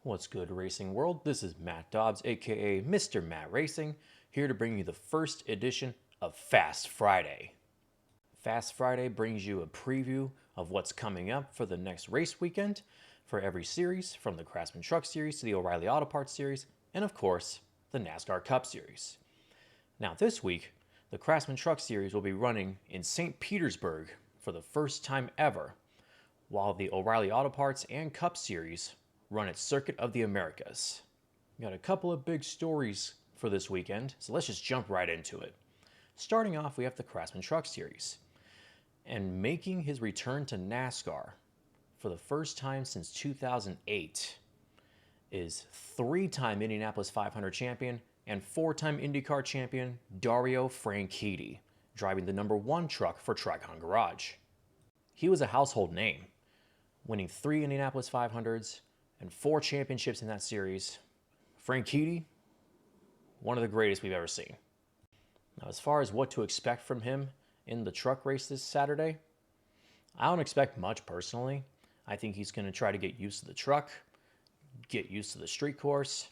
What's good, racing world? This is Matt Dobbs, aka Mr. Matt Racing, here to bring you the first edition of Fast Friday. Fast Friday brings you a preview of what's coming up for the next race weekend for every series, from the Craftsman Truck Series to the O'Reilly Auto Parts Series, and of course, the NASCAR Cup Series. Now this week, the Craftsman Truck Series will be running in St. Petersburg for the first time ever, while the O'Reilly Auto Parts and Cup Series run at Circuit of the Americas. We got a couple of big stories for this weekend, so let's just jump right into it. Starting off, we have the Craftsman Truck Series. And making his return to NASCAR for the first time since 2008 is three-time Indianapolis 500 champion and four-time IndyCar champion Dario Franchitti, driving the #1 truck for Tricon Garage. He was a household name, winning 3 Indianapolis 500s and 4 championships in that series. Franchitti, one of the greatest we've ever seen. Now, as far as what to expect from him in the truck race this Saturday, I don't expect much personally. I think he's going to try to get used to the truck, get used to the street course,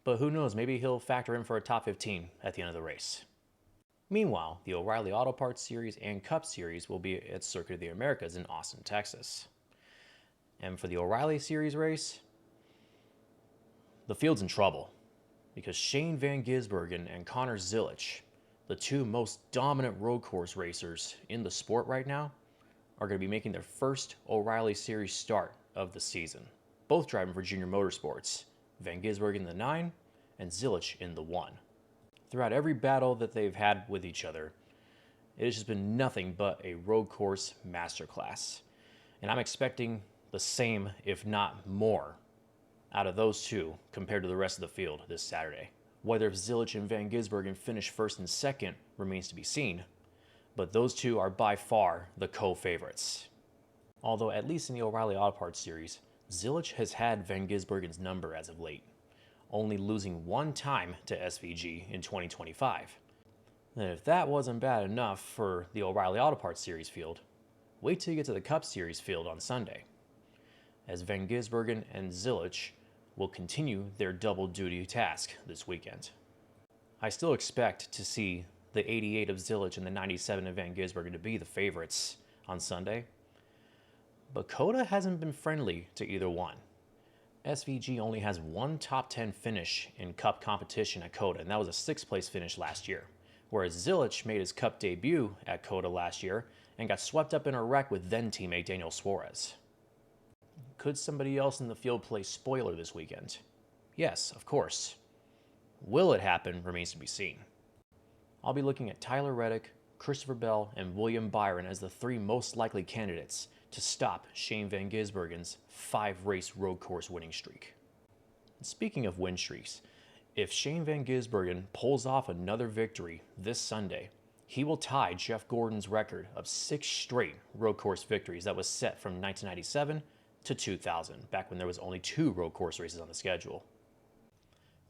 but who knows, maybe he'll factor in for a top 15 at the end of the race. Meanwhile, the O'Reilly Auto Parts Series and Cup Series will be at Circuit of the Americas in Austin, Texas. And for the O'Reilly Series race, the field's in trouble because Shane Van Gisbergen and Connor Zilisch, the two most dominant road course racers in the sport right now, are going to be making their first O'Reilly Series start of the season. Both driving for Junior Motorsports, Van Gisbergen in the 9 and Zilisch in the 1. Throughout every battle that they've had with each other, it has just been nothing but a road course masterclass. And I'm expecting the same, if not more, out of those two compared to the rest of the field this Saturday. Whether Zilisch and Van Gisbergen finish first and second remains to be seen, but those two are by far the co-favorites. Although at least in the O'Reilly Auto Parts Series, Zilisch has had Van Gisbergen's number as of late, only losing one time to SVG in 2025. And if that wasn't bad enough for the O'Reilly Auto Parts Series field, wait till you get to the Cup Series field on Sunday, as Van Gisbergen and Zilisch will continue their double duty task this weekend. I still expect to see the 88 of Zilisch and the 97 of Van Gisbergen to be the favorites on Sunday, but COTA hasn't been friendly to either one. SVG only has one top 10 finish in Cup competition at COTA, and that was a 6th place finish last year, whereas Zilisch made his Cup debut at COTA last year and got swept up in a wreck with then teammate Daniel Suarez. Could somebody else in the field play spoiler this weekend? Yes, of course. Will it happen remains to be seen. I'll be looking at Tyler Reddick, Christopher Bell, and William Byron as the 3 most likely candidates to stop Shane Van Gisbergen's 5-race road course winning streak. And speaking of win streaks, if Shane Van Gisbergen pulls off another victory this Sunday, he will tie Jeff Gordon's record of 6 straight road course victories that was set from 1997 to 2000, back when there was only 2 road course races on the schedule.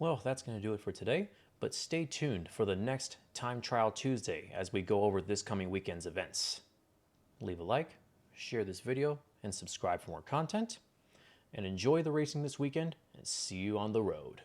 Well, that's going to do it for today, but stay tuned for the next Time Trial Tuesday as we go over this coming weekend's events. Leave a like, share this video, and subscribe for more content. And enjoy the racing this weekend, and see you on the road.